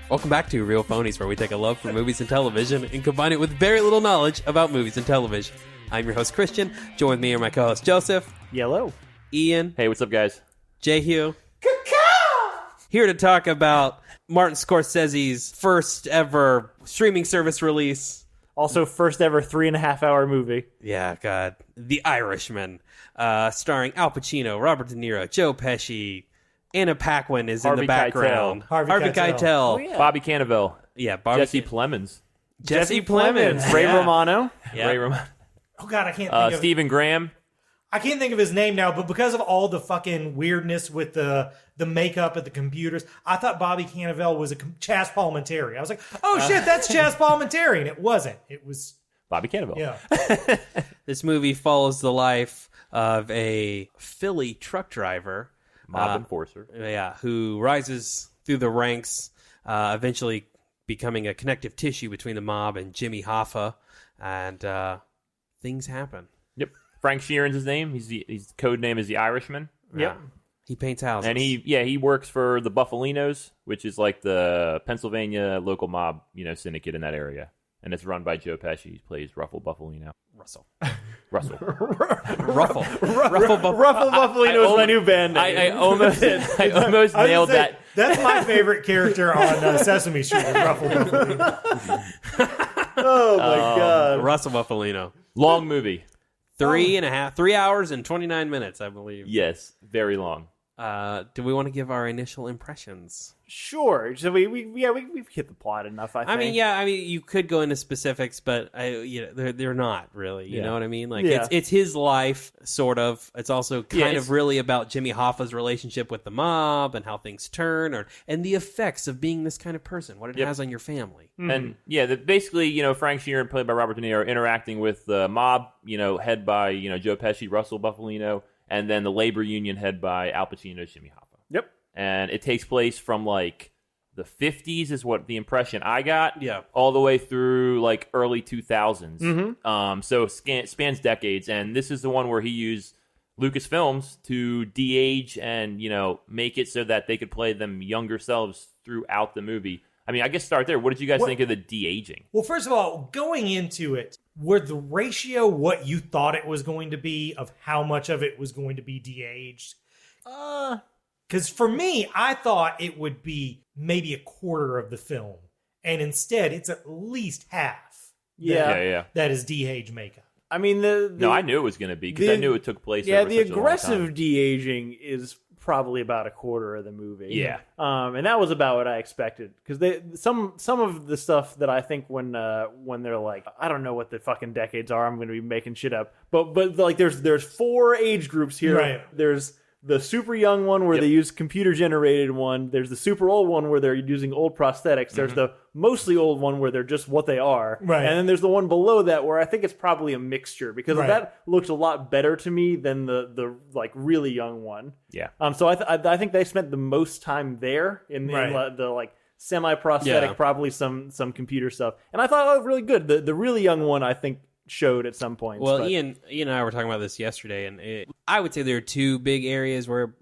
Welcome back to Real Phonies, where we take a love for movies and television and combine it with very little knowledge about movies and television. I'm your host, Christian. Join with me are my co-host, Joseph. Yellow. Ian. Hey, what's up, guys? Jehu. Here to talk about Martin Scorsese's first ever streaming service release. Also, first ever 3.5-hour movie. Yeah, God. The Irishman. Starring Al Pacino, Robert De Niro, Joe Pesci. Anna Paquin is in the background. Harvey Keitel. Oh, yeah. Bobby Cannavale. Yeah, Jesse Plemons. Jesse Plemons. Ray Yeah. Romano. Yeah. Ray Romano. Oh God, I can't think of Stephen Graham. I can't think of his name now, but because of all the fucking weirdness with the makeup at the computers, I thought Bobby Cannavale was a Chaz Palminteri. I was like, oh shit, that's Chaz Palminteri, and it wasn't. It was Bobby Cannavale. yeah. This movie follows the life of a Philly truck driver. Mob enforcer. Yeah, who rises through the ranks, eventually becoming a connective tissue between the mob and Jimmy Hoffa, and things happen. Yep. Frank Sheeran's his name. His code name is the Irishman. Yep. He paints houses. And he works for the Buffalinos, which is like the Pennsylvania local mob, syndicate in that area. And it's run by Joe Pesci. He plays Ruffle Buffalino. Russell. Russell. Ruffle. Ruffle Buffalino is my new band name. I almost nailed that. That's my favorite character on Sesame Street, is Ruffle Buffalino. Oh, my God. Russell Buffalino. Long movie. 3 hours and 29 minutes, I believe. Yes. Very long. Do we want to give our initial impressions? Sure. So we've hit the plot enough, I think. I mean, you could go into specifics, but they're not really. You know what I mean? Like, Yeah. it's his life, sort of. It's also kind of really about Jimmy Hoffa's relationship with the mob and how things turn, and the effects of being this kind of person, what it has on your family. And basically, Frank Sheeran, played by Robert De Niro, interacting with the mob, head by, Joe Pesci, Russell Buffalino, and then the labor union head by Al Pacino, Jimmy Hoffa. Yep. And it takes place from like the 50s is what the impression I got. Yeah. All the way through like early 2000s. Mm-hmm. So it spans decades. And this is the one where he used Lucasfilms to de-age and, make it so that they could play them younger selves throughout the movie. I mean, I guess start there. What did you guys think of the de-aging? Well, first of all, going into it, were the ratio what you thought it was going to be of how much of it was going to be de-aged? Because for me, I thought it would be maybe a quarter of the film. And instead, it's at least half. Yeah. That is de-age makeup. I mean, No, I knew it was going to be because I knew it took place over the such a long aggressive time. de-aging is probably about a quarter of the movie. Yeah. And that was about what I expected, because some of the stuff that I think when they're like, I don't know what the fucking decades are, I'm going to be making shit up, but like there's 4 age groups here. Right. There's the super young one where they use computer generated one. There's the super old one where they're using old prosthetics. There's the mostly old one where they're just what they are. Right. And then there's the one below that where I think it's probably a mixture, because Right. that looked a lot better to me than the like really young one. Yeah. So I think they spent the most time there in the like semi-prosthetic, probably some computer stuff. And I thought it was really good. The really young one, I think, showed at some points. Well, but Ian and I were talking about this yesterday, and I would say there are 2 big areas where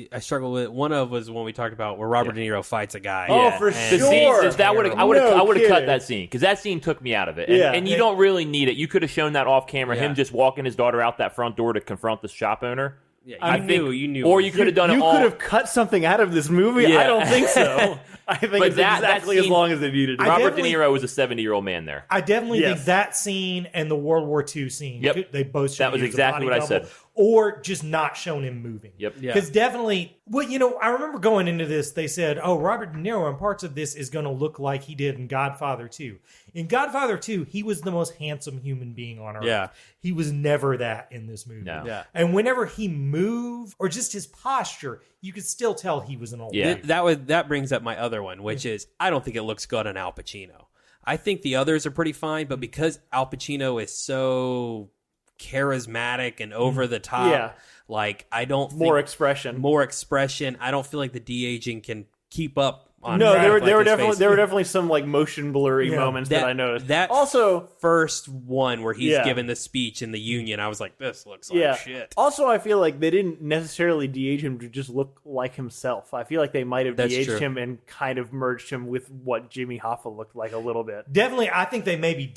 I struggle with. One of was when we talked about where Robert De Niro fights a guy. Oh, for The sure. scene, I would have No cut kidding. that scene because that scene took me out of it. And, Yeah. and you don't really need it. You could have shown that off camera, Yeah. him just walking his daughter out that front door to confront the shop owner. Yeah, you knew. Or you could have done it You all. could have cut something out of this movie? Yeah. I don't think so. I think But it's that exactly as scene- long as they needed it. Robert De definitely- Niro was a 70-year-old man there. I definitely Yes. think that scene and the World War II scene, Yep. they both should That was use the exactly body what I double, said. Or just not shown him moving. Yep. Yeah. Because definitely, I remember going into this, they said, oh, Robert De Niro in parts of this is going to look like he did in Godfather 2. In Godfather 2, he was the most handsome human being on earth. Yeah. He was never that in this movie. No. Yeah. And whenever he moved, or just his posture, you could still tell he was an old Yeah. man. That brings up my other one, which is I don't think it looks good on Al Pacino. I think the others are pretty fine, but because Al Pacino is so charismatic and over the top, Yeah. like I don't think More expression. more expression. I don't feel like the de-aging can keep up on No, there were Affleck's definitely face. there were definitely some like motion blurry moments that I noticed. That also first one where he's Yeah. giving the speech in the union, I was like, this looks like shit. Also, I feel like they didn't necessarily de-age him to just look like himself. I feel like they might have That's de-aged true. him and kind of merged him with what Jimmy Hoffa looked like a little bit. Definitely, I think they maybe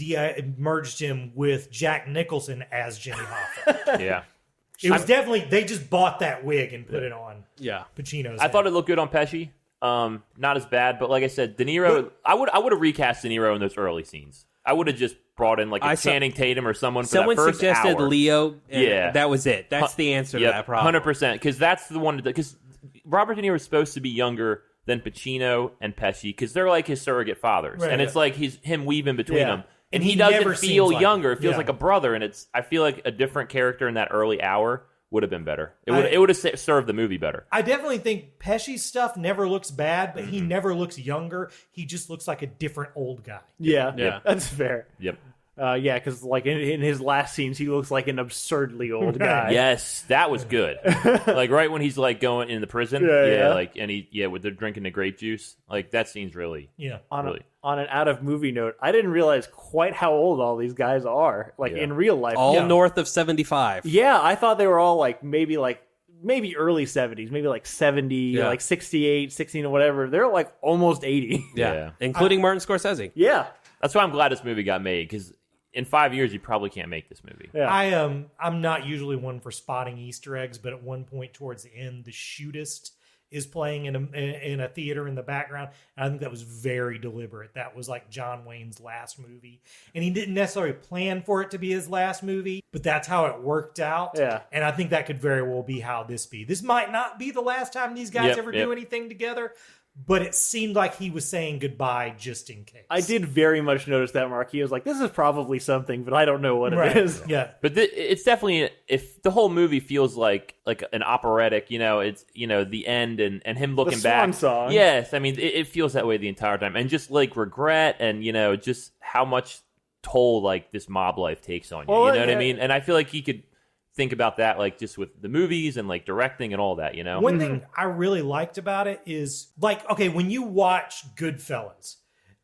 merged him with Jack Nicholson as Jimmy Hoffa. Yeah. It was definitely, they just bought that wig and put it on Yeah. Pacino's I head. thought it looked good on Pesci. Not as bad, but like I said, De Niro. I would have recast De Niro in those early scenes. I would have just brought in like a Channing Tatum or someone. For Someone that first suggested hour. Leo. And Yeah. that was it. That's the answer to that problem. 100%. Because that's the one. Because Robert De Niro is supposed to be younger than Pacino and Pesci because they're like his surrogate fathers, Right, and it's like him weaving between them. And he never doesn't seems feel like younger. it. It feels Yeah. like a brother, and I feel like a different character in that early hour would have been better. It would have served the movie better. I definitely think Pesci's stuff never looks bad, but he never looks younger. He just looks like a different old guy. Yeah, that's fair. Yep. Yeah, because like in his last scenes, he looks like an absurdly old guy. Yes, that was good. Like right when he's like going in the prison, Yeah. like and with they're drinking the grape juice. Like that scene's really, On an out of movie note, I didn't realize quite how old all these guys are. Like in real life, All north of 75. Yeah, I thought they were all like maybe early 70s, maybe like 70, like 68, 16 or whatever. They're like almost 80. Yeah. Including Martin Scorsese. Yeah. That's why I'm glad this movie got made because in 5 years you probably can't make this movie. Yeah. I'm not usually one for spotting Easter eggs, but at one point towards the end, the shootist is playing in a theater in the background. And I think that was very deliberate. That was like John Wayne's last movie. And he didn't necessarily plan for it to be his last movie, but that's how it worked out. Yeah. And I think that could very well be how this be. This might not be the last time these guys ever do anything together, but it seemed like he was saying goodbye just in case. I did very much notice that, Mark. He was like, this is probably something, but I don't know what it is. Yeah. But it's definitely, if the whole movie feels like an operatic, it's the end and him looking The back. swan song. Yes, I mean it feels that way the entire time, and just like regret and just how much toll like this mob life takes on you. Well, You know what I mean? And I feel like he could think about that like just with the movies and like directing and all that. One thing I really liked about it is like, okay, when you watch Goodfellas,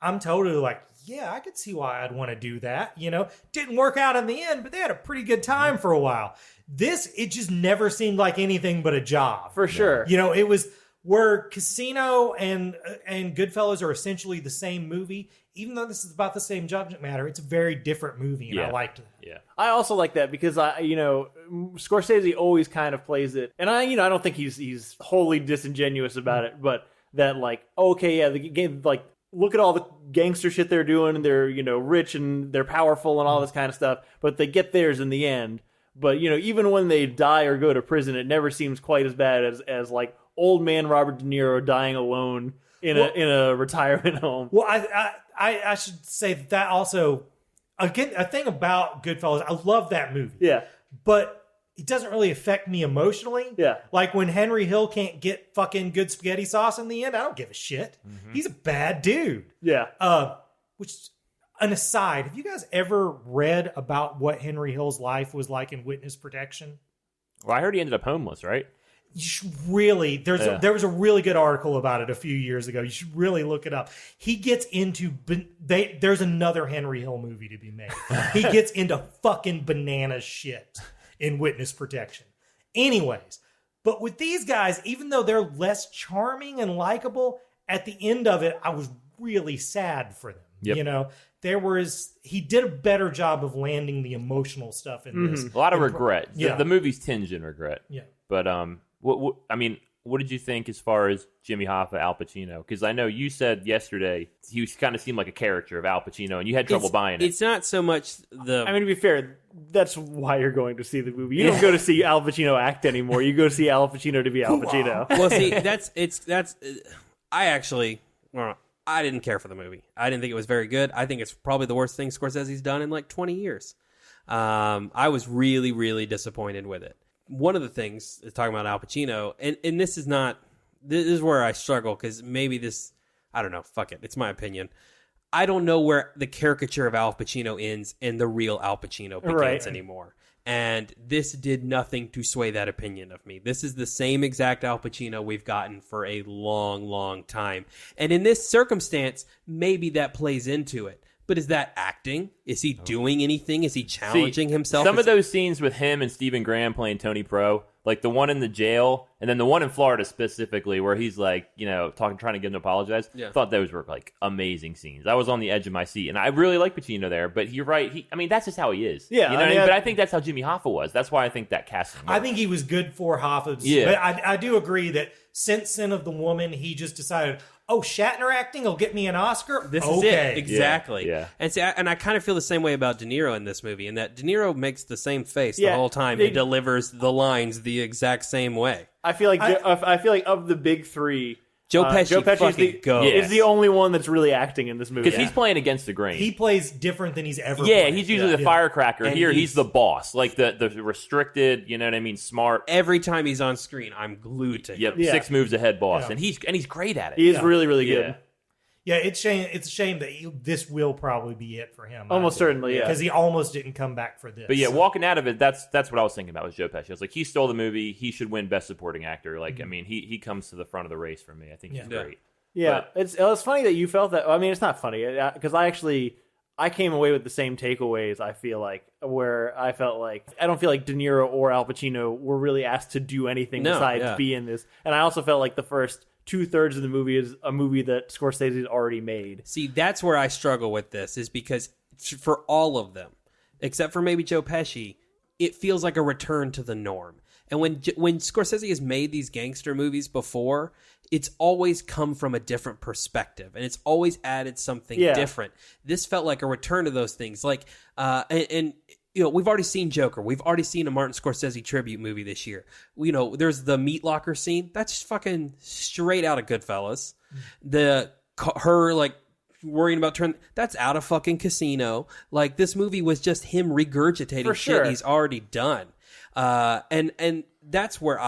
I'm totally like, yeah, I could see why I'd want to do that. Didn't work out in the end, but they had a pretty good time for a while. This, it just never seemed like anything but a job. For sure. It was where Casino and Goodfellas are essentially the same movie. Even though this is about the same subject matter, it's a very different movie, and I liked it. Yeah. I also like that because Scorsese always kind of plays it, and I don't think he's wholly disingenuous about it, but that like, okay, yeah, the game, like, look at all the gangster shit they're doing, and they're rich and they're powerful and all this kind of stuff, but they get theirs in the end. But even when they die or go to prison, it never seems quite as bad as like old man Robert De Niro dying alone in a retirement home. Well, I should say that also, again, a thing about Goodfellas, I love that movie. Yeah. But it doesn't really affect me emotionally. Yeah. Like when Henry Hill can't get fucking good spaghetti sauce in the end, I don't give a shit. He's a bad dude. Yeah. Which, an aside, have you guys ever read about what Henry Hill's life was like in witness protection? Well, I heard he ended up homeless, right? You should really, there was a really good article about it a few years ago. You should really look it up. He gets into, there's another Henry Hill movie to be made. He gets into fucking banana shit in witness protection. Anyways, but with these guys, even though they're less charming and likable, at the end of it, I was really sad for them. Yep. Mm-hmm. A lot of regret. Yeah. The movie's tinged in regret. Yeah. But what did you think as far as Jimmy Hoffa, Al Pacino? Because I know you said yesterday he kind of seemed like a character of Al Pacino, and you had trouble buying it. It's not so much the. I mean, to be fair, that's why you're going to see the movie. You don't go to see Al Pacino act anymore. You go to see Al Pacino to be Al Pacino. Well, see, I didn't care for the movie. I didn't think it was very good. I think it's probably the worst thing Scorsese's done in like 20 years. I was really, really disappointed with it. One of the things is talking about Al Pacino, and this is where I struggle because maybe this, I don't know, fuck it. It's my opinion. I don't know where the caricature of Al Pacino ends and the real Al Pacino begins anymore. And this did nothing to sway that opinion of me. This is the same exact Al Pacino we've gotten for a long, long time. And in this circumstance, maybe that plays into it. But is that acting? Is he doing anything? Is he challenging himself? Some of those scenes with him and Stephen Graham playing Tony Pro, like the one in the jail, and then the one in Florida specifically, where he's like, trying to get him to apologize. Yeah. I thought those were like amazing scenes. I was on the edge of my seat, and I really like Pacino there. But you're right. That's just how he is. Yeah, you know what I mean? But I think that's how Jimmy Hoffa was. That's why I think that casting worked. I think he was good for Hoffa. Yeah. But I do agree that since Sin of the Woman, he just decided, Shatner acting will get me an Oscar? This is it. Exactly. Yeah. And I kind of feel the same way about De Niro in this movie, in that De Niro makes the same face the Yeah. whole time. He delivers the lines the exact same way. I feel like of the big three, Joe Pesci fucking goes. is the only one that's really acting in this movie. Because he's playing against the grain. He plays different than he's ever Yeah, played. he's usually the firecracker. And Here, he's he's the boss. Like the restricted, you know what I mean, smart. Every time he's on screen, I'm glued to him. Yep, Yeah. 6 moves ahead boss. Yeah. And he's great at it. He is really, really good. Yeah. Yeah, it's a shame that this will probably be it for him. Almost certainly, yeah. Because he almost didn't come back for this. But yeah, walking out of it, that's what I was thinking about with Joe Pesci. I was like, he stole the movie. He should win Best Supporting Actor. Like, he comes to the front of the race for me. I think he's great. Yeah, it's funny that you felt that. I mean, it's not funny because I came away with the same takeaways. I feel like where I felt like I don't feel like De Niro or Al Pacino were really asked to do anything besides be in this, and I also felt like the first 2/3 of the movie is a movie that Scorsese's already made. See, that's where I struggle with this, is because for all of them, except for maybe Joe Pesci, it feels like a return to the norm. And when Scorsese has made these gangster movies before, it's always come from a different perspective, and it's always added something different. This felt like a return to those things. Like, we've already seen Joker. We've already seen a Martin Scorsese tribute movie this year. There's the meat locker scene. That's fucking straight out of Goodfellas. Her like worrying about that's out of fucking Casino. Like, this movie was just him regurgitating shit he's already done. And that's where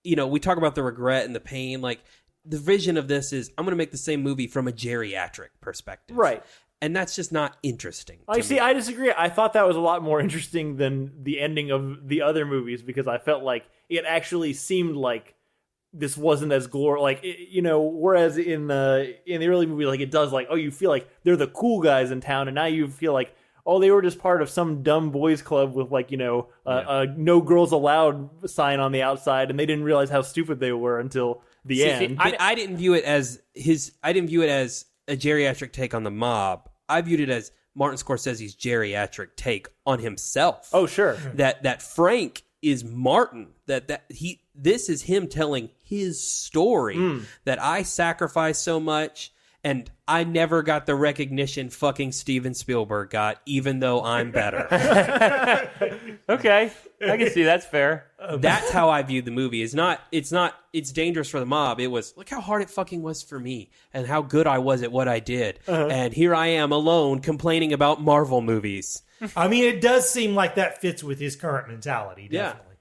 we talk about the regret and the pain. Like, the vision of this is, I'm going to make the same movie from a geriatric perspective. Right. And that's just not interesting. I disagree. I thought that was a lot more interesting than the ending of the other movies, because I felt like it actually seemed like this wasn't as glorious. Whereas in the early movie, like, it does, like, you feel like they're the cool guys in town, and now you feel like, they were just part of some dumb boys club with, like, a no girls allowed sign on the outside, and they didn't realize how stupid they were until the end. I didn't view it as a geriatric take on the mob. I viewed it as Martin Scorsese's geriatric take on himself. Oh, sure. That Frank is Martin. This is him telling his story. That I sacrificed so much, and I never got the recognition fucking Steven Spielberg got, even though I'm better. Okay, I can see that's fair. That's how I viewed the movie. It's dangerous for the mob. It was, look how hard it fucking was for me, and how good I was at what I did. And here I am alone complaining about Marvel movies. I mean, it does seem like that fits with his current mentality, definitely.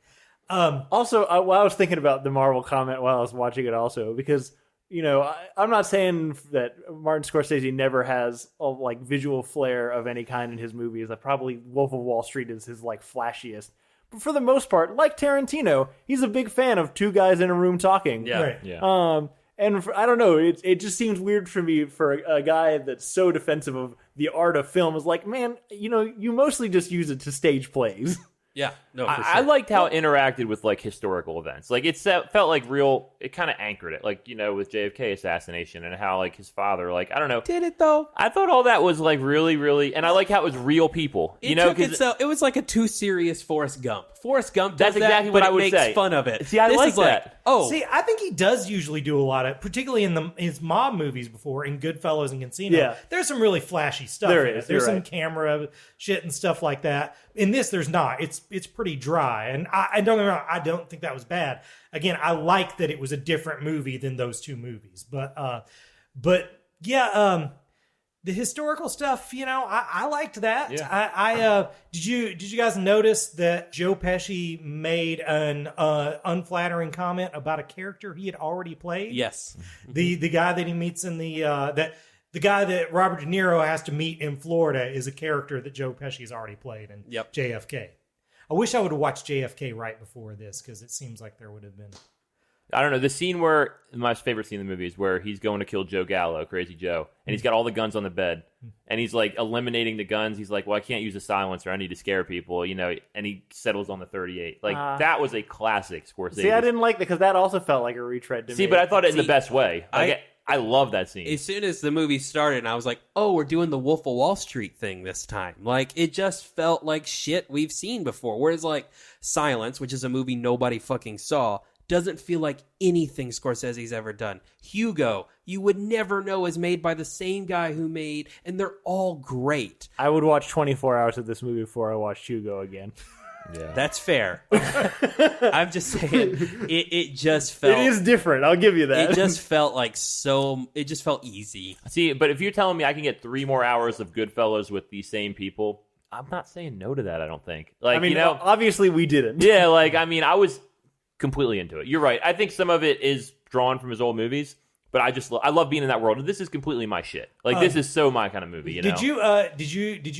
Also, I was thinking about the Marvel comment while I was watching it also, because, I'm not saying that Martin Scorsese never has a, like, visual flair of any kind in his movies. Probably Wolf of Wall Street is his, like, flashiest. But for the most part, like Tarantino, he's a big fan of two guys in a room talking. Yeah, Right. yeah. I don't know, it just seems weird for me for a guy that's so defensive of the art of film. Is like, man, you mostly just use it to stage plays. Yeah, no, for sure. I liked how it interacted with, like, historical events. Like, it felt like real. It kind of anchored it, like, with JFK assassination and how, like, his father, like, I don't know. Did it though? I thought all that was, like, really, really, and I like how it was real people. It was like a too serious Forrest Gump. Forrest Gump does That's exactly that, what but I would it makes say. fun of it. See, I This like is like, that. See, I think he does usually do a lot of, particularly in his mob movies before, in Goodfellas and Casino. Yeah. There's some really flashy stuff. There in is, it. There's you're some right. camera shit and stuff like that. In this, there's not. It's pretty dry, and I don't get me wrong, I don't think that was bad. Again, I like that it was a different movie than those two movies, but yeah. The historical stuff, I liked that. Yeah. Did you guys notice that Joe Pesci made an unflattering comment about a character he had already played? Yes. The guy that he meets in the guy that Robert De Niro has to meet in Florida is a character that Joe Pesci has already played in JFK. I wish I would have watched JFK right before this because it seems like there would have been. I don't know. The scene where my favorite scene in the movie is where he's going to kill Joe Gallo, Crazy Joe, and he's got all the guns on the bed, and he's like eliminating the guns. He's like, "Well, I can't use a silencer. I need to scare people," and he settles on the 38. Like that was a classic Scorsese. See, I didn't like that because that also felt like a retread to me. See, but I thought it in the best way. Like, I love that scene. As soon as the movie started, I was like, "Oh, we're doing the Wolf of Wall Street thing this time." Like it just felt like shit we've seen before. Whereas like Silence, which is a movie nobody fucking saw, doesn't feel like anything Scorsese's ever done. Hugo, you would never know is made by the same guy who made, and they're all great. I would watch 24 hours of this movie before I watched Hugo again. Yeah, that's fair. I'm just saying, it just felt. It is different. I'll give you that. It just felt like it just felt easy. See, but if you're telling me I can get 3 more hours of Goodfellas with these same people, I'm not saying no to that. I don't think. Like, I mean, obviously we didn't. Yeah, like I mean, I was completely into it. You're right. I think some of it is drawn from his old movies, but I love being in that world. This is completely my shit. Like this is so my kind of movie. Did you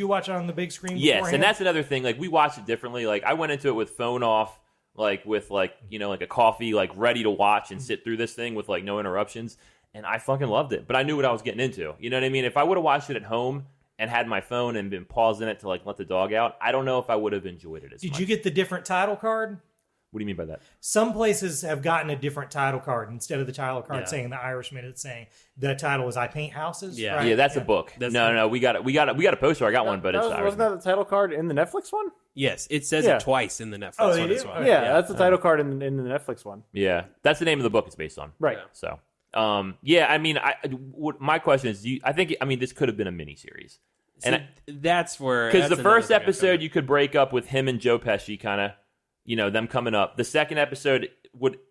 watch it on the big screen? Yes, beforehand? and that's another thing. Like we watched it differently. Like I went into it with phone off, like with like a coffee, like ready to watch and sit through this thing with like no interruptions, and I fucking loved it. But I knew what I was getting into. You know what I mean? If I would have watched it at home and had my phone and been pausing it to like let the dog out, I don't know if I would have enjoyed it as much. Did you get the different title card? What do you mean by that? Some places have gotten a different title card. Instead of the title card saying The Irishman, it's saying the title is I Paint Houses. Yeah, right? Yeah, that's a book. No, we got a poster. I got one, but wasn't that the title card in the Netflix one? Yes, it says it twice in the Netflix Oh, one as well. Yeah, that's the title card in the Netflix one. Yeah, that's the name of the book it's based on. Right. So, I mean, my question is, this could have been a miniseries. And that's where because the first episode you could break up with him and Joe Pesci, kind of. Them coming up. The second episode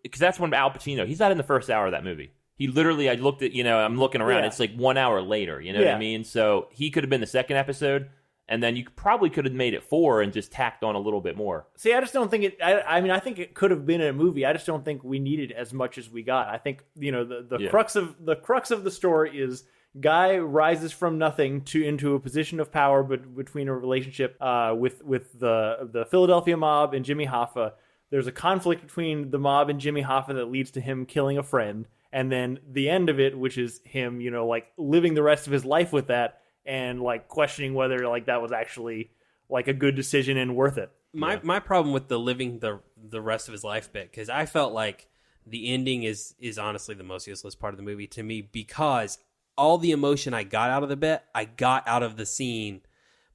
because that's when Al Pacino, he's not in the first hour of that movie. He literally, I looked at, I'm looking around, it's like 1 hour later, you know what I mean? So he could have been the second episode, and then you probably could have made it 4 and just tacked on a little bit more. See, I just don't think I think it could have been a movie. I just don't think we needed as much as we got. I think, the crux of the story is guy rises from nothing into a position of power, but between a relationship with the Philadelphia mob and Jimmy Hoffa. There's a conflict between the mob and Jimmy Hoffa that leads to him killing a friend, and then the end of it, which is him, like living the rest of his life with that, and like questioning whether like that was actually like a good decision and worth it. My problem with the living the rest of his life bit, because I felt like the ending is honestly the most useless part of the movie to me, because all the emotion I got out of the bit, I got out of the scene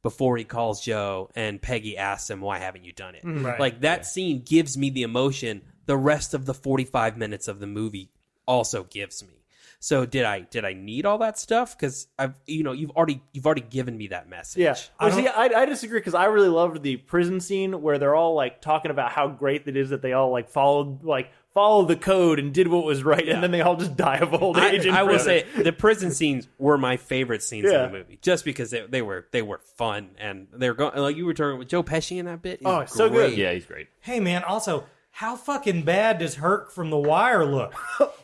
before he calls Joe and Peggy asks him, "Why haven't you done it?" Right. Like that scene gives me the emotion. The rest of the 45 minutes of the movie also gives me. So did I need all that stuff? Because you've already given me that message. Yeah. I disagree, because I really loved the prison scene where they're all like talking about how great it is that they all like followed the code and did what was right, and then they all just die of old age. I will say the prison scenes were my favorite scenes in the movie, just because they were fun, and they're going like you were talking with Joe Pesci in that bit. He's so good. Yeah, he's great. Hey man, also, how fucking bad does Herc from The Wire look?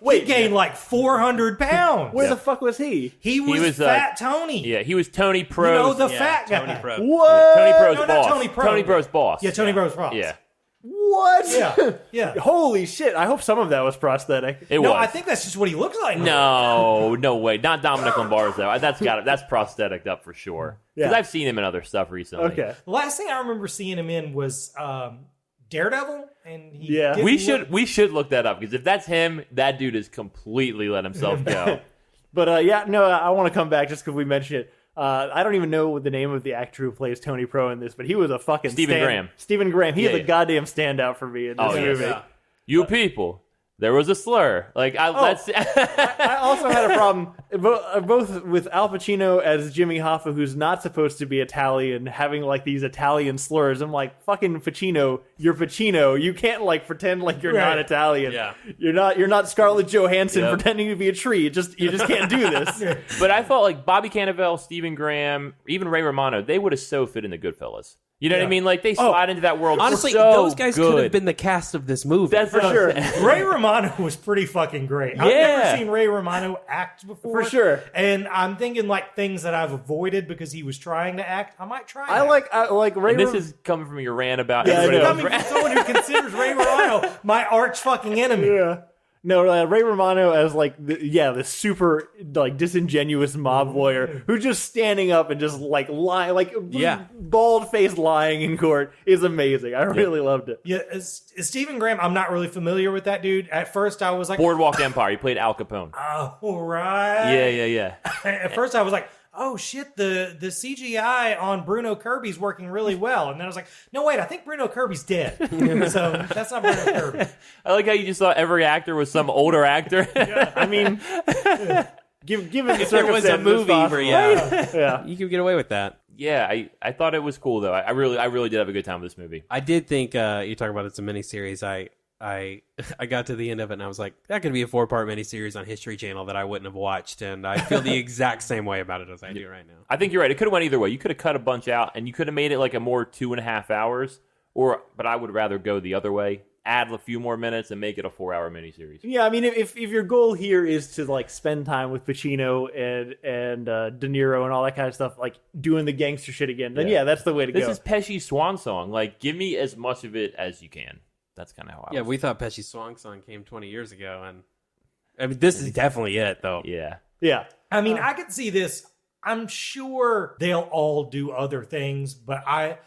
Wait, he gained like 400 pounds. Where the fuck was he? He was Fat Tony. Yeah, he was Tony Pro's. the fat guy. Tony Pro. What? Yeah, Tony Pro's No, not boss. Tony Pro. Tony Pro's boss. Yeah, Tony Pro's boss. Yeah. What? Yeah. Holy shit! I hope some of that was prosthetic. It No, was. I think that's just what he looks like. No way. Not Dominic Lombardo though. That's prosthetic up for sure. Because Yeah. I've seen him in other stuff recently. Okay. The last thing I remember seeing him in was Daredevil, and he Yeah. didn't We should look that up, because if that's him, that dude has completely let himself go. But I want to come back just because we mentioned it. I don't even know the name of the actor who plays Tony Pro in this, but he was a fucking Stephen Graham. Stephen Graham. He is a Yeah. goddamn standout for me in this movie. Yeah. You people, there was a slur. Like that's I also had a problem both with Al Pacino as Jimmy Hoffa, who's not supposed to be Italian, having like these Italian slurs. I'm like, fucking Pacino, you're Pacino. You can't like pretend like you're not Italian. Yeah. You're not Scarlett Johansson Yep. pretending to be a tree. You just can't do this. But I felt like Bobby Cannavale, Stephen Graham, even Ray Romano, they would have so fit into Goodfellas. You know what I mean? Like, they slide into that world. Honestly, so those guys good. could have been the cast of this movie. That's For sure. Ray Romano was pretty fucking great. I've never seen Ray Romano act before. For sure. And I'm thinking like things that I've avoided because he was trying to act. I might try I like Ray. And this is coming from your rant about Yeah, everybody I know. else. coming from someone who considers Ray Romano my arch fucking enemy. Yeah. No, Ray Romano as like the super like disingenuous mob lawyer who's just standing up and just like lying, like bald faced lying in court is amazing. I really loved it. Yeah, Stephen Graham, I'm not really familiar with that dude. At first I was like, Boardwalk Empire. He played Al Capone. oh, right. Yeah. At first I was like, oh shit, the CGI on Bruno Kirby's working really well. And then I was like, no, wait, I think Bruno Kirby's dead. So that's not Bruno Kirby. I like how you just thought every actor was some older actor. I mean, given the if there was a circumstances, movie possible. where Yeah. you could get away with that. Yeah, I thought it was cool though. I really did have a good time with this movie. I did think you talk about it's a miniseries. I got to the end of it and I was like, that could be a 4-part miniseries on History Channel that I wouldn't have watched, and I feel the exact same way about it as I do right now. I think you're right. It could have went either way. You could have cut a bunch out, and you could have made it like a more 2.5 hours. But I would rather go the other way. Add a few more minutes and make it a 4-hour miniseries. Yeah, I mean, if your goal here is to like spend time with Pacino and De Niro and all that kind of stuff, like doing the gangster shit again, then that's the way to go. This is Pesci's swan song. Like, give me as much of it as you can. That's kind of how I was. We thought Pesci's Swan Song came 20 years ago, and I mean, this is definitely it, though. Yeah. I mean, I could see this. I'm sure they'll all do other things, but I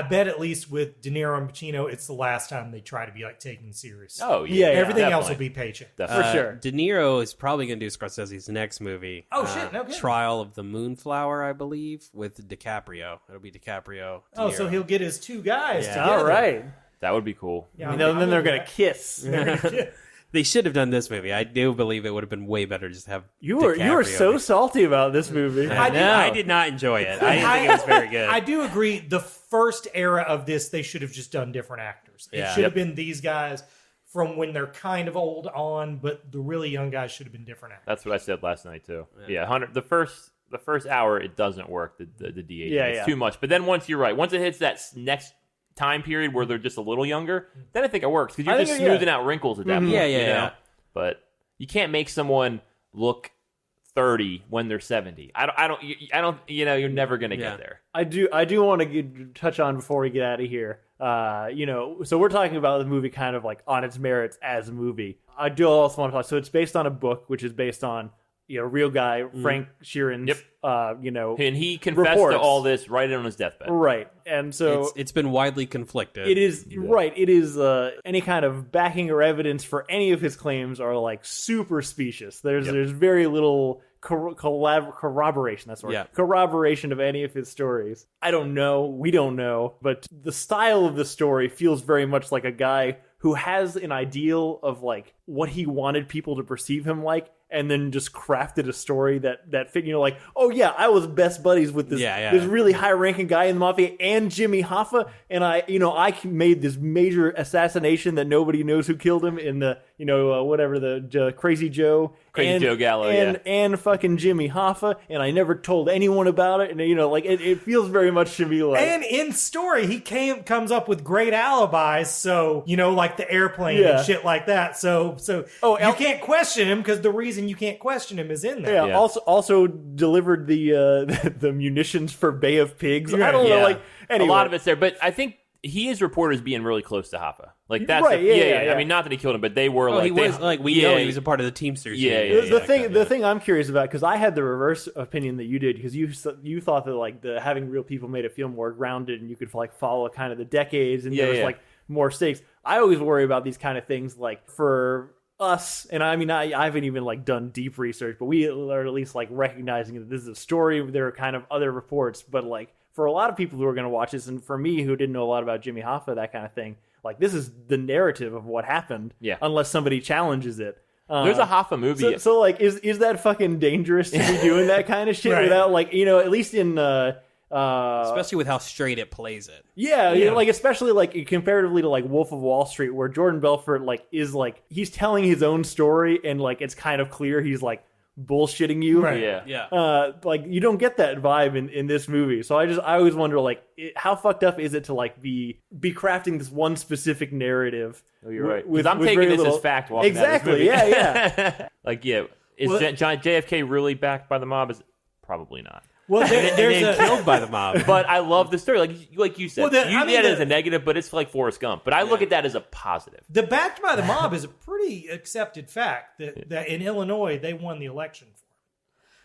bet at least with De Niro and Pacino, it's the last time they try to be like taken serious. Oh, yeah. Everything definitely. else will be paycheck. Definitely. For sure. De Niro is probably going to do Scorsese's next movie. Oh, shit, no kidding. Trial of the Moonflower, I believe, with DiCaprio. It'll be DiCaprio. De Oh, so Niro. he'll get his two guys together. All right. That would be cool. Yeah, And then they're gonna kiss. They should have done this movie. I do believe it would have been way better just to have You were DiCaprio so be- salty about this movie. I did not enjoy it. I didn't think it was very good. I do agree. The first era of this, they should have just done different actors. It Yeah. should have been these guys from when they're kind of old on, but the really young guys should have been different actors. That's what I said last night too. Yeah, 100. The first hour it doesn't work. The DH. It's too much. But then once you're right, once it hits that next time period where they're just a little younger, then I think it works because you're just smoothing out wrinkles at that point. Yeah. But you can't make someone look 30 when they're 70. I don't. You're never gonna get there. I do want to touch on before we get out of here. So we're talking about the movie kind of like on its merits as a movie. I do also want to talk. So it's based on a book, which is based on real guy Frank Sheeran's. And he confessed reports. to all this right on his deathbed. Right, and so it's been widely conflicted. it is right. It is any kind of backing or evidence for any of his claims are like super specious. There's very little corroboration. That's the word. Yeah. Corroboration of any of his stories. I don't know. We don't know. But the style of the story feels very much like a guy who has an ideal of like what he wanted people to perceive him like, and then just crafted a story that fit, like, oh yeah, I was best buddies with this this really high ranking guy in the mafia and Jimmy Hoffa, and I made this major assassination that nobody knows who killed him in the whatever the Crazy Joe Gallo, and fucking Jimmy Hoffa, and I never told anyone about it, and it feels very much to me like. And in story, he comes up with great alibis, so like the airplane and shit like that. So you can't question him because the reason you can't question him is in there. Yeah. Also delivered the munitions for Bay of Pigs. I don't know, like anyway. A lot of it's there, but I think he is reported as being really close to Hoffa. Like that's right. Yeah. I mean, not that he killed him, but they were he was know he was a part of the Teamsters. The thing I'm curious about, because I had the reverse opinion that you did, because you thought that like the having real people made it feel more grounded, and you could like follow kind of the decades, and there was like more stakes. I always worry about these kind of things, like for us, and I mean, I haven't even like done deep research, but we are at least like recognizing that this is a story. There are kind of other reports, but like for a lot of people who are going to watch this, and for me who didn't know a lot about Jimmy Hoffa, that kind of thing, like this is the narrative of what happened. Yeah. Unless somebody challenges it. There's a Hoffa movie. So like, is that fucking dangerous to be doing that kind of shit Right. without like at least in. Especially with how straight it plays it. Yeah, like especially like comparatively to like Wolf of Wall Street, where Jordan Belfort like is like he's telling his own story, and like it's kind of clear he's like bullshitting you. Right. Yeah. Like you don't get that vibe in this movie. So I always wonder like how fucked up is it to like be crafting this one specific narrative. Oh, you're right. With I'm with taking very this as fact. Walking exactly. out of this movie. Yeah. Like is JFK really backed by the mob? Is probably not. Well, there's killed by the mob. But I love the story. Like you said, Well, then, you I mean, get it as a negative, but it's like Forrest Gump. But I look at that as a positive. the backed by the mob is a pretty accepted fact that in Illinois they won the election for.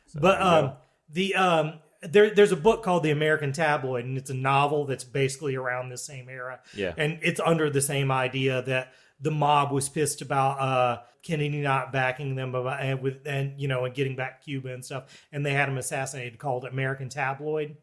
So, But there's a book called The American Tabloid, and it's a novel that's basically around the same era. Yeah. And it's under the same idea that the mob was pissed about Kennedy not backing them and getting back Cuba and stuff, and they had him assassinated, called American Tabloid.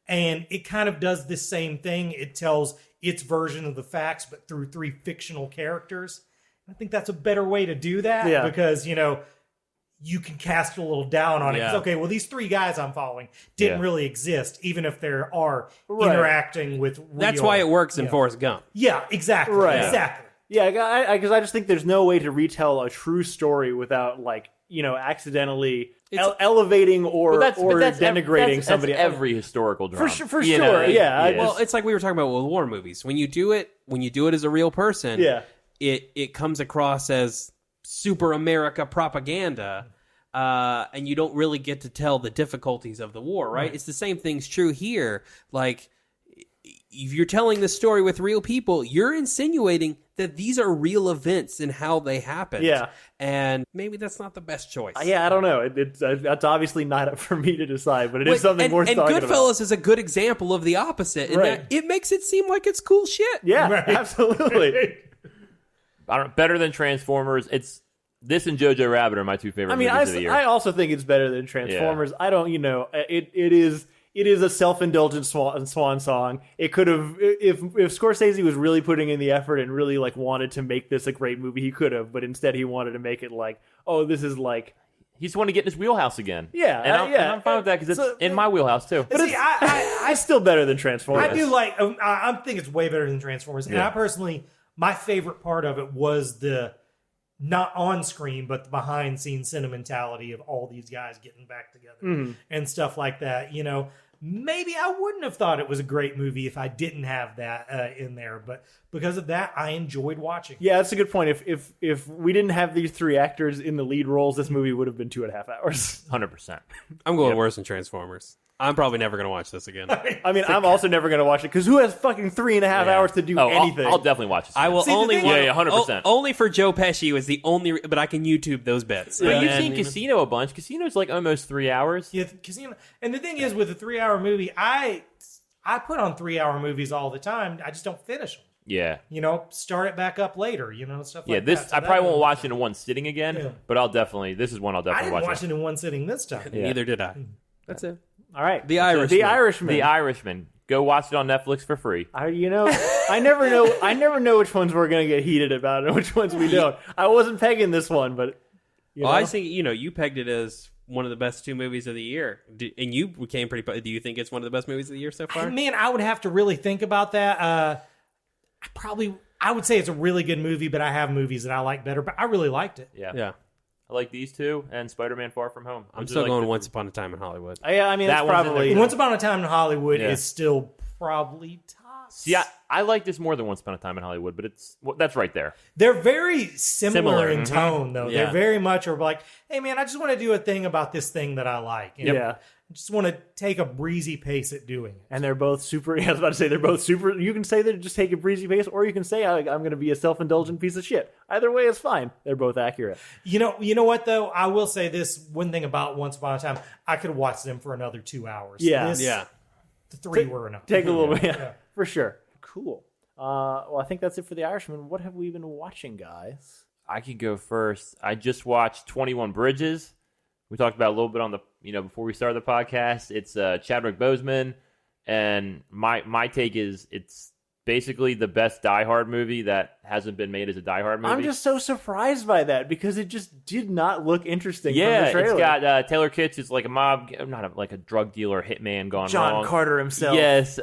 And it kind of does this same thing. It tells its version of the facts, but through 3 fictional characters. I think that's a better way to do that because, you can cast a little down on it. Yeah. 'Cause, okay, well, these 3 guys I'm following didn't really exist, even if they are Right. interacting with real. That's why it works in Forrest Gump. Yeah, exactly. Right. Exactly. Yeah, because I just think there's no way to retell a true story without like accidentally elevating or denigrating somebody. That's every historical drama. For sure. Yeah. Well, it's like we were talking about with war movies. When you do it as a real person, it comes across as super America propaganda, and you don't really get to tell the difficulties of the war, right? It's the same thing's true here. Like, if you're telling the story with real people, you're insinuating that these are real events and how they happened. Yeah. And maybe that's not the best choice. I don't know. That's obviously not up for me to decide, but it is something worth talking about. And Goodfellas is a good example of the opposite. In that it makes it seem like it's cool shit. Yeah, Right. Absolutely. Better than Transformers. It's this and Jojo Rabbit are my 2 favorite movies of the year. I also think it's better than Transformers. I don't, it is a self-indulgent swan song. It could have, if Scorsese was really putting in the effort and really like wanted to make this a great movie, he could have. But instead, he wanted to make it like, oh, this is like. He's wanting to get in his wheelhouse again. Yeah, and I'm fine with that because it's in my wheelhouse too. But it's still better than Transformers. I do like. I think it's way better than Transformers. And I personally, my favorite part of it was the not on screen, but the behind scenes sentimentality of all these guys getting back together and stuff like that. Maybe I wouldn't have thought it was a great movie if I didn't have that in there, but because of that, I enjoyed watching. Yeah, that's a good point. If we didn't have these 3 actors in the lead roles, this movie would have been 2.5 hours. 100%. I'm going worse than Transformers. I'm probably never going to watch this again. I mean, I'm also never going to watch it because who has fucking 3.5 hours to do anything? I'll definitely watch this. I will only watch 100%. Only for Joe Pesci was the only, but I can YouTube those bits. But you've seen Casino a bunch. Casino's like almost 3 hours. Yeah, Casino. And the thing is, with a 3-hour movie, I put on 3-hour movies all the time. I just don't finish them. Yeah. Start it back up later. Stuff like that. This So I that probably won't one- watch it in one sitting again. But this is one I'll I definitely didn't watch. watch it in one sitting this time. Yeah. Neither did I. That's it. All right, The Irishman. The Irishman. The Irishman. Go watch it on Netflix for free. I never know which ones we're gonna get heated about and which ones we don't. I wasn't pegging this one, but I think you pegged it as one of the best 2 movies of the year, and you came pretty. Do you think it's one of the best movies of the year so far? Man, I would have to really think about that. I would say it's a really good movie, but I have movies that I like better. But I really liked it. Yeah. I like these 2 and Spider-Man Far From Home. I'm still going Once Upon a Time in Hollywood. I mean, That that's one's in probably there. Once Upon a Time in Hollywood Yeah. is still probably top. See, I like this more than Once Upon a Time in Hollywood, but that's right there. They're very similar in Mhm. tone, though. Yeah. They're very much are like, hey, man, I just want to do a thing about this thing that I like. And Yeah. I just want to take a breezy pace at doing it. And they're both super. I was about to say they're both super. You can say that just take a breezy pace, or you can say I'm going to be a self-indulgent piece of shit. Either way is fine. They're both accurate. You know what, though? I will say this one thing about Once Upon a Time. I could watch them for another 2 hours. Yeah. The 3 were enough. Take a little bit, for sure. Cool. Well, I think that's it for The Irishman. What have we been watching, guys? I could go first. I just watched 21 Bridges. We talked about it a little bit on the before we started the podcast. It's Chadwick Boseman, and my take is it's basically the best Die Hard movie that hasn't been made as a Die Hard movie. I'm just so surprised by that because it just did not look interesting. Yeah, from the it's trailer. got Taylor Kitsch is like a mob, like a drug dealer, hitman gone John wrong. Carter himself. Yes,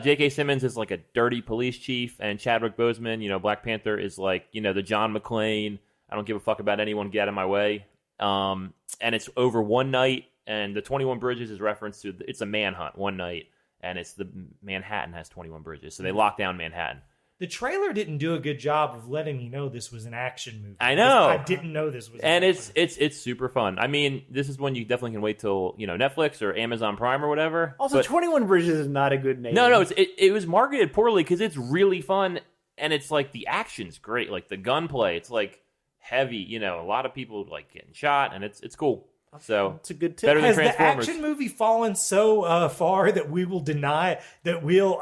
J.K. Simmons is like a dirty police chief, and Chadwick Boseman, Black Panther, is like the John McClane. I don't give a fuck about anyone. Get out of my way. and it's over one night. And the 21 Bridges is reference to it's a manhunt one night, and it's the Manhattan has 21 bridges, so they lock down Manhattan. The trailer didn't do a good job of letting me know this was an action movie. I know. I didn't know this was. And it's super fun. I mean, this is one you definitely can wait till Netflix or Amazon Prime or whatever. Also, 21 Bridges is not a good name. No, it was marketed poorly because it's really fun, and it's like the action's great, like the gunplay. It's like heavy. A lot of people like getting shot, and it's cool. So it's a good tip. Better than Has the Transformers. action movie fallen so far that we will deny that we'll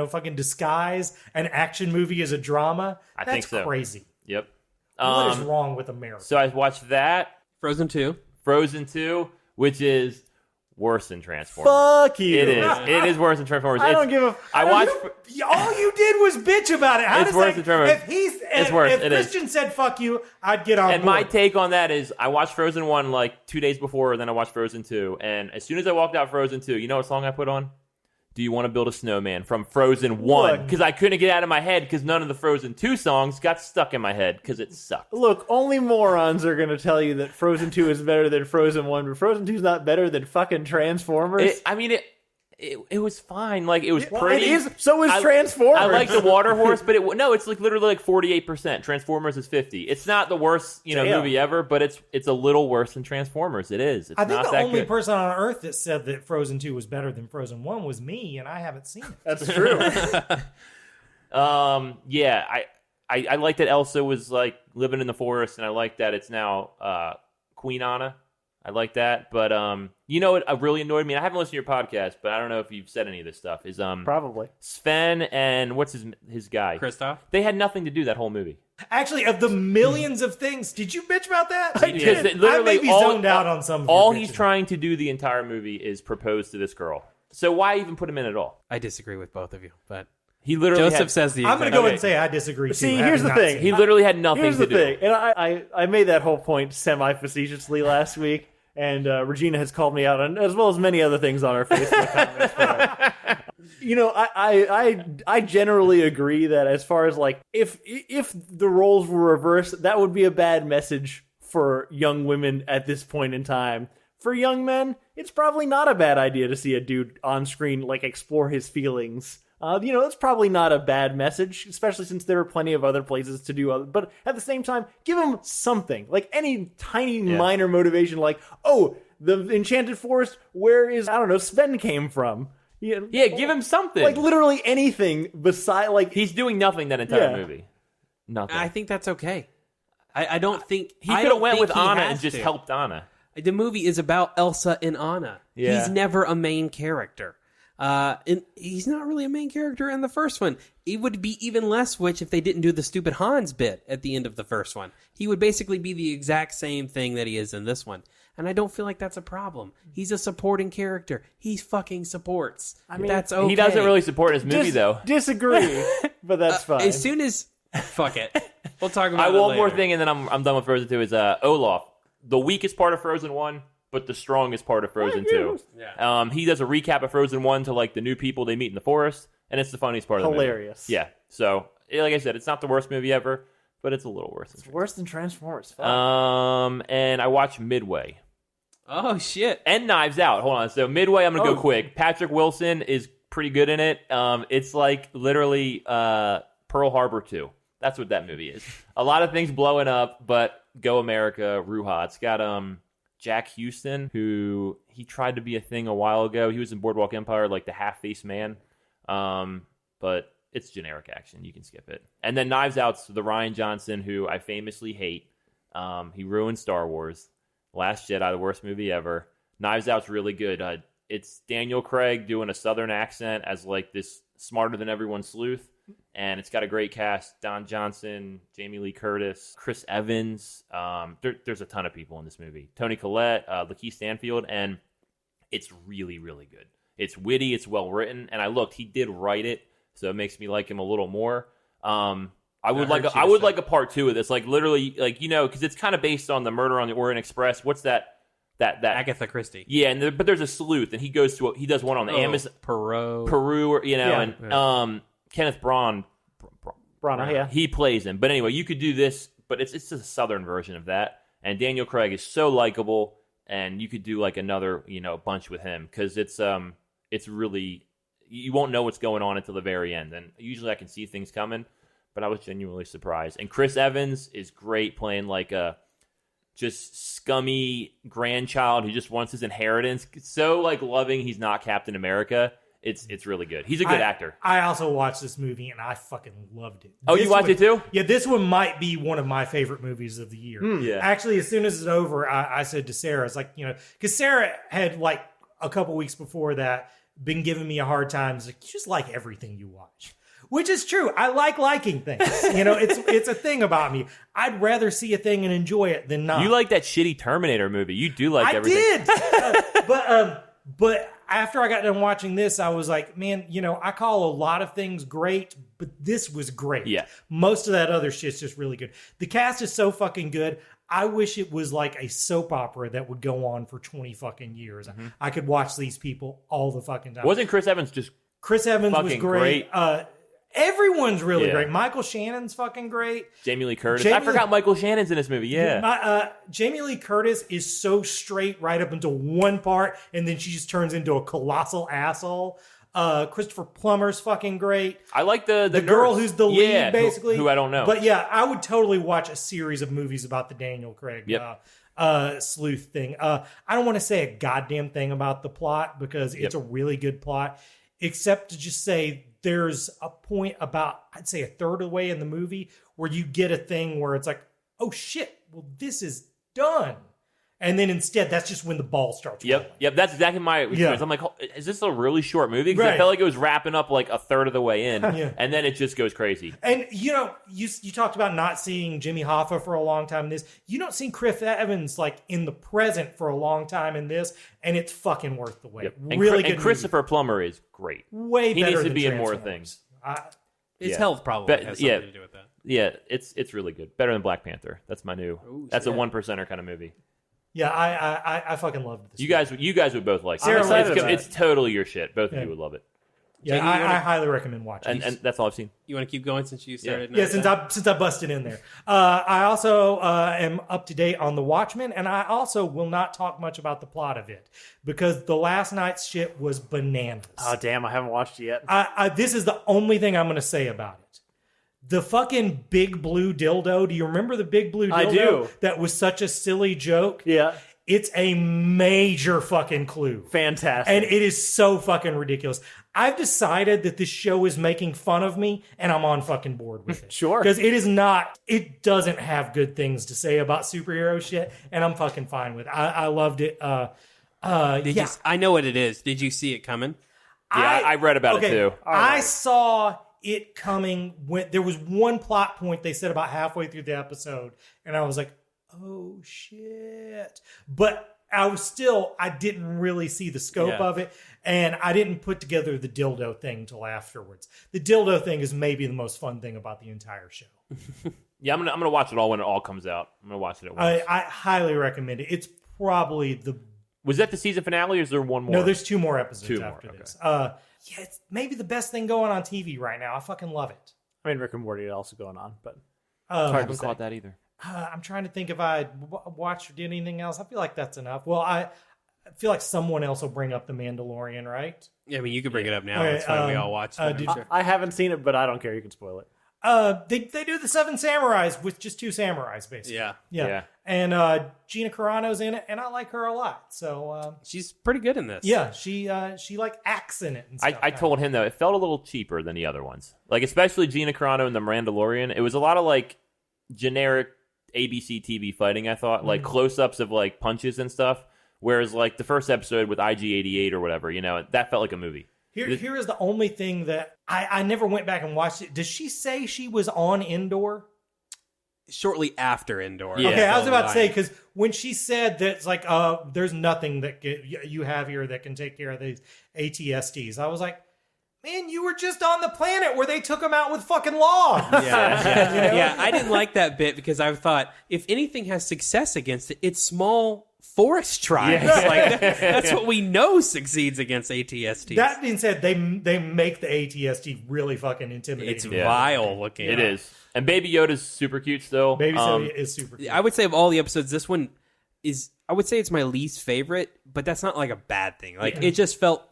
fucking disguise an action movie as a drama? I That's think so. crazy. Yep. What is wrong with America? So I watched that, Frozen 2. Frozen 2, which is worse than Transformers. Fuck you. It is. It is worse than Transformers. I don't give a. I watched. All you did was bitch about it. How It's does worse that, than Transformers. If worse. If It is. Christian said "fuck you," I'd get on And board. my take on that is, I watched Frozen 1 like 2 days before, then I watched Frozen 2. And as soon as I walked out Frozen 2, you know what song I put on? Do You Want to Build a Snowman from Frozen 1. Because I couldn't get it out of my head because none of the Frozen 2 songs got stuck in my head because it sucked. Look, only morons are going to tell you that Frozen 2 is better than Frozen 1, but Frozen 2 is not better than fucking Transformers. It was fine. Like, it was pretty. It is. So is Transformers. I like the water horse, but it's like literally like 48%. Transformers is 50. It's not the worst movie ever, but it's a little worse than Transformers. It is. It's I think not the that only good. person on earth that said that Frozen 2 was better than Frozen 1 was me, and I haven't seen it. That's true. Yeah, I like that Elsa was like living in the forest, and I like that it's now Queen Anna. I like that, but what really annoyed me? And I haven't listened to your podcast, but I don't know if you've said any of this stuff. Is Probably Sven and what's his guy? Kristoff? They had nothing to do that whole movie. Actually, of the millions of things, did you bitch about that? I did. Because literally I may be zoned out on some. Of your all he's bitching. trying to do the entire movie is propose to this girl. So why even put him in at all? I disagree with both of you, but He literally Joseph had, says the I'm going exact to go ahead and say I disagree. See, too, here's having the not thing. seen he it. literally had nothing Here's to the do. thing, and I made that whole point semi-facetiously last week, and Regina has called me out on, as well as many other things on our Facebook comments. But, I generally agree that as far as like if the roles were reversed, that would be a bad message for young women at this point in time. For young men, it's probably not a bad idea to see a dude on screen like explore his feelings. It's probably not a bad message, especially since there are plenty of other places to do other. But at the same time, give him something, like any tiny minor motivation, like, oh, the Enchanted Forest, where is, I don't know, Sven came from. Yeah, give him something. Like literally anything beside, like, He's doing nothing that entire movie. Nothing. I think that's okay. I don't think he I could have don't went think with he Anna has and just to. helped Anna. The movie is about Elsa and Anna. Yeah. He's never a main character. And he's not really a main character in the first one. It would be even less which if they didn't do the stupid Hans bit at the end of the first one. He would basically be the exact same thing that he is in this one. And I don't feel like that's a problem. He's a supporting character. He fucking supports. I mean, that's okay. He doesn't really support his movie, though. Disagree, but that's fine. As soon as... Fuck it. We'll talk about I it one more later. thing, and then I'm done with Frozen 2, is Olaf. The weakest part of Frozen 1, but the strongest part of Frozen 2. Yeah. He does a recap of Frozen 1 to, like, the new people they meet in the forest, and it's the funniest part of the movie. Hilarious. Yeah. So, like I said, it's not the worst movie ever, but it's a little worse. It's worse than Transformers. Fuck. And I watched Midway. Oh, shit. And Knives Out. Hold on. So Midway, I'm going to go quick. Patrick Wilson is pretty good in it. It's like literally Pearl Harbor 2. That's what that movie is. A lot of things blowing up, but go America, Ruha. It's got Jack Houston, who he tried to be a thing a while ago. He was in Boardwalk Empire, like the half-faced man. But it's generic action. You can skip it. And then Knives Out's the Rian Johnson, who I famously hate. He ruined Star Wars. Last Jedi, the worst movie ever. Knives Out's really good. It's Daniel Craig doing a southern accent as like this smarter than everyone sleuth, and it's got a great cast: Don Johnson, Jamie Lee Curtis, Chris Evans. There's a ton of people in this movie. Toni Collette, Lakeith Stanfield, and it's really, really good. It's witty, it's well written, and I looked. He did write it, so it makes me like him a little more. I would like a part 2 of this, like literally, like because it's kind of based on the Murder on the Orient Express. What's that Agatha Christie. Yeah, and but there's a sleuth, and he does one on the Amazon, Peru, or and Kenneth Branagh, yeah. he plays him. But anyway, you could do this, but it's just a southern version of that, And Daniel Craig is so likable, and you could do like another, bunch with him because it's really, you won't know what's going on until the very end. And usually I can see things coming, but I was genuinely surprised. And Chris Evans is great playing like a just scummy grandchild who just wants his inheritance. So like loving he's not Captain America. It's really good. He's a good actor. I also watched this movie and I fucking loved it. Oh, you watched it too? Yeah, this one might be one of my favorite movies of the year. Yeah. Actually, as soon as it's over, I said to Sarah, it's like, because Sarah had like a couple weeks before that been giving me a hard time. It's like, you just like everything you watch. Which is true. I like liking things. It's a thing about me. I'd rather see a thing and enjoy it than not. You like that shitty Terminator movie. You do like everything. I did. But after I got done watching this, I was like, man, I call a lot of things great, but this was great. Yeah. Most of that other shit's just really good. The cast is so fucking good. I wish it was like a soap opera that would go on for 20 fucking years. Mm-hmm. I could watch these people all the fucking time. Wasn't Chris Evans just Chris Evans was great. Everyone's really Yeah. great. Michael Shannon's fucking great. Jamie Lee Curtis? I forgot Michael Shannon's in this movie. Yeah. Jamie Lee Curtis is so straight right up until one part, and then she just turns into a colossal asshole. Christopher Plummer's fucking great. I like the girl nurse. who's the lead, basically. Who I don't know. But yeah, I would totally watch a series of movies about the Daniel Craig sleuth thing. I don't want to say a goddamn thing about the plot because it's a really good plot, except to just say there's a point about, I'd say a third of the way in the movie where you get a thing where it's like, oh shit, well this is done. And then instead, that's just when the ball starts rolling. Yep. That's exactly my experience. Yeah. I'm like, is this a really short movie? Because I Right. felt like it was wrapping up like a third of the way in, Yeah. and then it just goes crazy. And you talked about not seeing Jimmy Hoffa for a long time in this. You don't see Chris Evans like in the present for a long time in this, and it's fucking worth the wait. Yep. Really good. And Christopher Plummer is great. Way He better needs to than be in more Transformers. things. His Yeah. health probably But- has something to do with that. Yeah, it's really good. Better than Black Panther. That's my new. Ooh, that's a shit. 1%er kind of movie. Yeah, I fucking loved this. You guys would both like it. Sarah excited about It's totally your shit. Both of Yeah. you would love it. Yeah, Jake, you wanna- I highly recommend watching. And that's all I've seen. You want to keep going since you started? Yeah, since I busted in there. I also am up to date on The Watchmen, and I also will not talk much about the plot of it because the last night's shit was bananas. Oh, damn, I haven't watched it yet. This is the only thing I'm going to say about it. The fucking big blue dildo. Do you remember the big blue dildo? I do. That was such a silly joke. Yeah. It's a major fucking clue. Fantastic. And it is so fucking ridiculous. I've decided that this show is making fun of me, and I'm on fucking board with it. Sure. Because it doesn't have good things to say about superhero shit, and I'm fucking fine with it. I loved it. I know what it is. Did you see it coming? Yeah, I read about it too. I saw it coming when there was one plot point they said about halfway through the episode, and I was like, oh shit. But I didn't really see the scope of it, and I didn't put together the dildo thing till afterwards. The dildo thing is maybe the most fun thing about the entire show. Yeah, I'm gonna watch it all when it all comes out. I'm gonna watch it at once. I highly recommend it. It's probably the Was that the season finale, or is there one more? no. There's 2 more episodes Two more, after okay. this. It's maybe the best thing going on TV right now. I fucking love it. I mean, Rick and Morty are also going on, but I hard haven't to say. caught that either. I'm trying to think if I watched or did anything else. I feel like that's enough. Well, I feel like someone else will bring up The Mandalorian, right? Yeah, I mean, you could bring it up now. Okay, It's fine. We all watched it. did- I'm sure. I haven't seen it, but I don't care. You can spoil it. They do the 7 Samurais with just 2 samurais, basically. Yeah. Yeah. And Gina Carano's in it, and I like her a lot. So, She's pretty good in this. yeah, she like acts in it and stuff. I told him though it felt a little cheaper than the other ones. Like especially Gina Carano and the Mandalorian. It was a lot of like generic ABC TV fighting. I thought like close-ups of like punches and stuff. Whereas like the first episode with IG-88 or whatever, that felt like a movie. Here is the only thing that I never went back and watched it. Does she say she was on Endor? Shortly after Endor. Yeah. Okay, I was about to say, Line. because when she said that it's like, there's nothing that you have here that can take care of these ATSTs, I was like, man, you were just on the planet where they took them out with fucking logs. Yeah. I didn't like that bit because I thought if anything has success against it, it's small forest tribes. Like that's what we know succeeds against ATSTs. That being said, they make the ATST really fucking intimidating. It's vile looking. It is. And Baby Yoda's super cute still. Baby Yoda is super cute. I would say of all the episodes, this one is, I would say it's my least favorite, but that's not like a bad thing. Like it just felt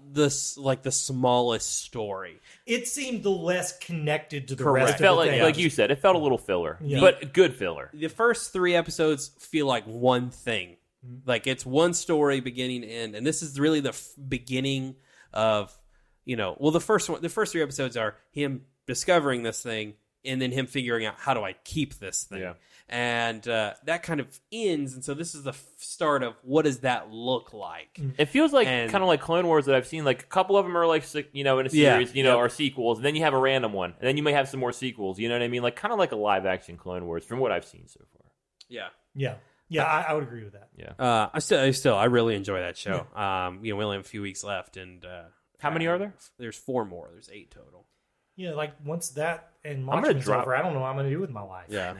like the smallest story. It seemed the less connected to the Correct. rest It of felt the thing. like you said, it felt a little filler, Yeah. but good filler. The first 3 episodes feel like one thing. Like it's one story beginning to end, and this is really the beginning of, the first 3 episodes are him discovering this thing and then him figuring out, how do I keep this thing? Yeah. And that kind of ends, and so this is the start of what does that look like? It feels like And- kind of like Clone Wars that I've seen. Like a couple of them are like, in a series, are sequels. And then you have a random one, and then you may have some more sequels. You know what I mean? Like kind of like a live action Clone Wars from what I've seen so far. Yeah. Yeah, I would agree with that. Yeah. I really enjoy that show. We only have a few weeks left, and How many are there? There's 4 more. There's 8 total. Yeah, like once that and I'm gonna Watchmen's drop- over, I don't know what I'm going to do with my life. Yeah,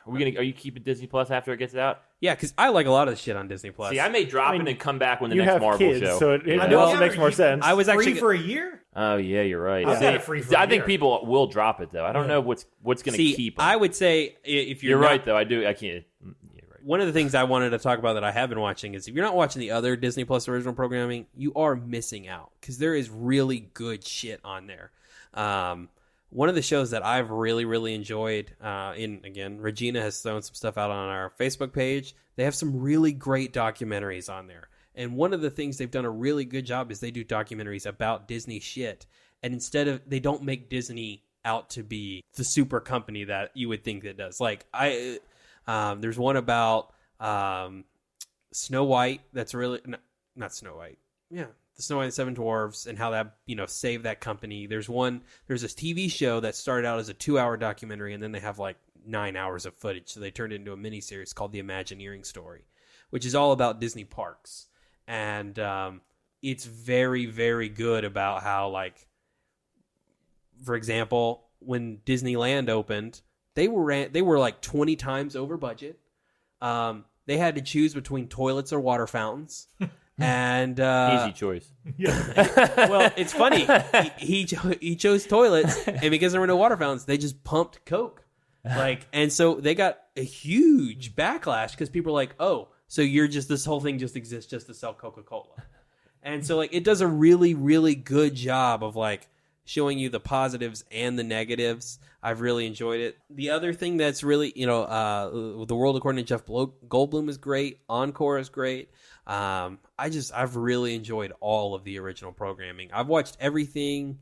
Are you keeping Disney Plus after it gets out? yeah, because I like a lot of the shit on Disney Plus. See, I may drop it and come back when the you next have Marvel kids, show. so it I also know. makes more sense. I was Free actually for a year? Oh yeah, you're right. I've got it free for a I think year. people will drop it though. I don't know what's going to see. keep 'em. I would say if You're not- right though. I can't. You're right. One of the things I wanted to talk about that I have been watching is if you're not watching the other Disney Plus original programming, you are missing out because there is really good shit on there. One of the shows that I've really, really enjoyed, again, Regina has thrown some stuff out on our Facebook page. They have some really great documentaries on there. And one of the things they've done a really good job is they do documentaries about Disney shit. And they don't make Disney out to be the super company that you would think it does. Like, there's one about Snow White that's really, not Snow White. Yeah. The Snow White and the Seven Dwarfs and how that, saved that company. There's this TV show that started out as a 2-hour documentary and then they have like 9 hours of footage. So they turned it into a miniseries called The Imagineering Story, which is all about Disney parks. And it's very, very good about how, like, for example, when Disneyland opened, they were like 20 times over budget. They had to choose between toilets or water fountains. And Easy choice. well, it's funny. He chose toilets, and because there were no water fountains, they just pumped Coke. And so they got a huge backlash because people are like, "Oh, so this whole thing just exists just to sell Coca-Cola." And so it does a really, really good job of showing you the positives and the negatives. I've really enjoyed it. The other thing that's really, The World According to Jeff Goldblum is great. Encore is great. I've really enjoyed all of the original programming. I've watched everything.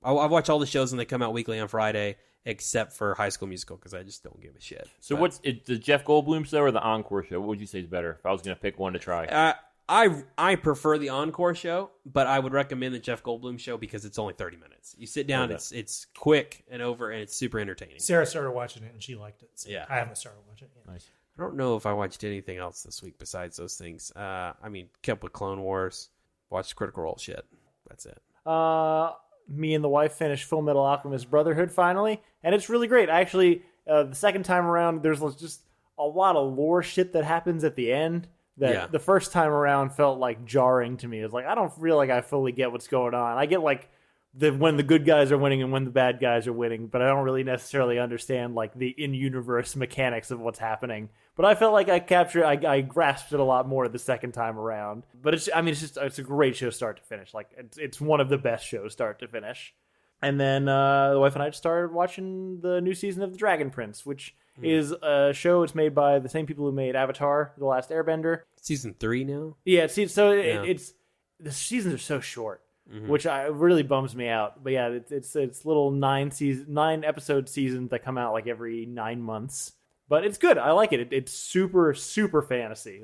I've watched all the shows when they come out weekly on Friday, except for High School Musical because I just don't give a shit. So what's the Jeff Goldblum show or the Encore show? What would you say is better if I was going to pick one to try? I prefer the Encore show, but I would recommend the Jeff Goldblum show because it's only 30 minutes. You sit down, it's quick and over, and it's super entertaining. Sarah started watching it and she liked it. So Yeah. I haven't started watching it yet. Nice. I don't know if I watched anything else this week besides those things. Kept with Clone Wars, watched Critical Role shit. That's it. Me and the wife finished Full Metal Alchemist Brotherhood finally, and it's really great. Actually, the second time around, there's just a lot of lore shit that happens at the end that the first time around felt jarring to me. It's I don't feel like I fully get what's going on. I get when the good guys are winning and when the bad guys are winning, but I don't really necessarily understand the in-universe mechanics of what's happening. But I felt like I grasped it a lot more the second time around. But it's a great show start to finish. It's one of the best shows start to finish. And then the wife and I just started watching the new season of The Dragon Prince, which is a show. It's made by the same people who made Avatar: The Last Airbender. Season 3 now? Yeah, it's the seasons are so short. Which really bums me out. But yeah, it's little 9 episode seasons that come out every 9 months. But it's good. I like it. It's super, super fantasy.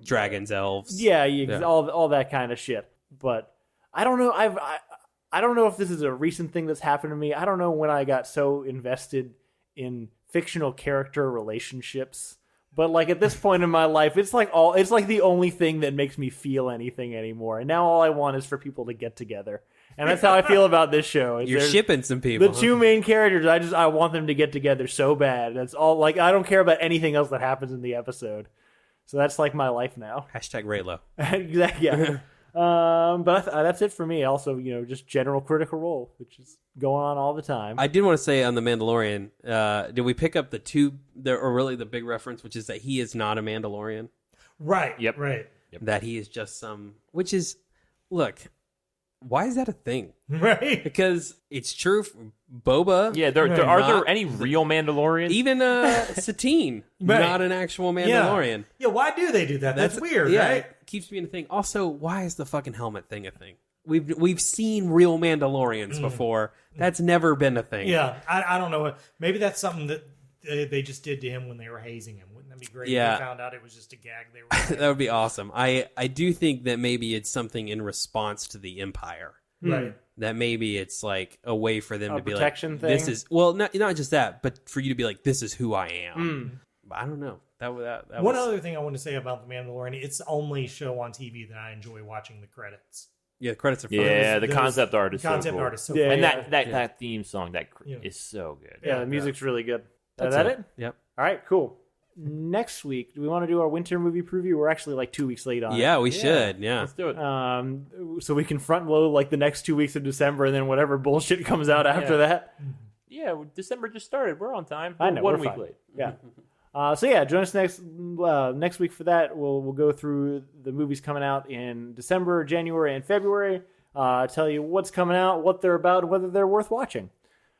Dragons, elves. Yeah, all that kind of shit. But I don't know. I don't know if this is a recent thing that's happened to me. I don't know when I got so invested in fictional character relationships. But at this point in my life, it's the only thing that makes me feel anything anymore. And now all I want is for people to get together. And that's how I feel about this show. You're shipping some people. The two main characters, I want them to get together so bad. That's all. I don't care about anything else that happens in the episode. So that's like my life now. Hashtag Raylo. Exactly. Yeah. But that's it for me. Also, just general Critical Role, which is going on all the time. I did want to say on The Mandalorian, did we pick up the big reference, which is that he is not a Mandalorian? Right. Yep. Right. That he is just look, why is that a thing? Right. Because it's true for Boba. Yeah, are there any real Mandalorians? Even Satine, Right. not an actual Mandalorian. Yeah, why do they do that? That's weird, yeah, right? it keeps being a thing. Also, why is the fucking helmet thing a thing? We've seen real Mandalorians before. That's never been a thing. Yeah, I don't know. Maybe that's something that they just did to him when they were hazing him. Wouldn't that be great Yeah. if they found out it was just a gag they were That would be awesome. I do think that maybe it's something in response to the Empire. Right. That maybe it's like a way for them A to be protection like, thing? this is, well, not just that, but for you to be like, this is who I am. But I don't know. That One was, other thing I want to say about The Mandalorian, it's the only show on TV that I enjoy watching the credits. yeah, the credits are fun. Yeah, the concept art is Concept so cool. art is so Yeah, fun. And that theme song is so good. Yeah, the music's really good. That's Is that it? Yep. All right, cool. Next week, do we want to do our winter movie preview? We're actually like 2 weeks late on it. Yeah, we should. Yeah. Let's do it. So we can front load like the next 2 weeks of December, and then whatever bullshit comes out after that. Yeah, December just started. We're on time. I know, One we're week fine. late. Yeah. So yeah, join us next week for that. We'll go through the movies coming out in December, January, and February. Tell you what's coming out, what they're about, and whether they're worth watching.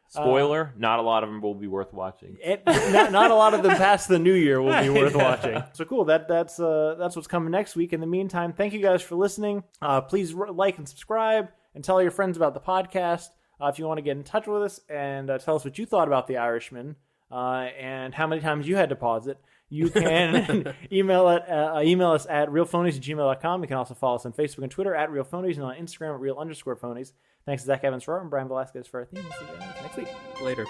Spoiler: not a lot of them will be worth watching. Not a lot of them past the new year will be worth watching. So cool. That's what's coming next week. In the meantime, thank you guys for listening. Please like and subscribe, and tell your friends about the podcast. If you want to get in touch with us and tell us what you thought about The Irishman and how many times you had to pause it, you can email us at realphonies@gmail.com. You can also follow us on Facebook and Twitter at realphonies and on Instagram at real_phonies. Thanks to Zach Evans for art and Brian Velasquez for our theme. We'll see you guys next week. Later.